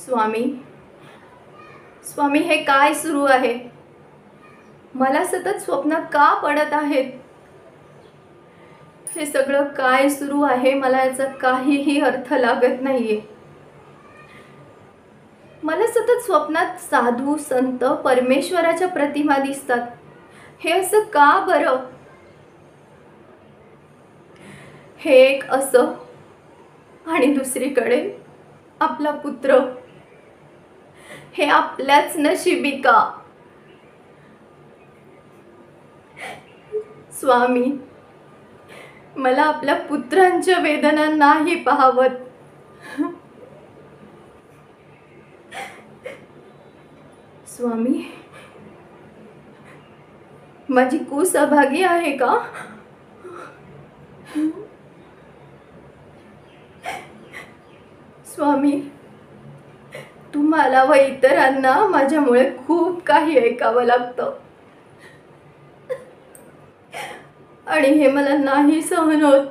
स्वामी, स्वामी, हे काय सुरू आहे? मला सतत स्वप्नात का पडत आहेत? हे सगळं काय सुरू आहे? मला याचा काहीही अर्थ लागत नाहीये. मला सतत स्वप्नात साधू, संत, परमेश्वराच्या प्रतिमा दिसतात. हे असं का बरं? हे एक असं आणि दुसरीकडे आपला पुत्र. हे आपल्याच नशिबी का? स्वामी, मला आपल्या पुत्रांच्या वेदना नाही पाहावत. स्वामी, माझी कुसहभागी आहे का? स्वामी, तुम्हाला व इतरांना माझ्यामुळे खूप काही ऐकावं लागतं आणि हे मला नाही सहन होत.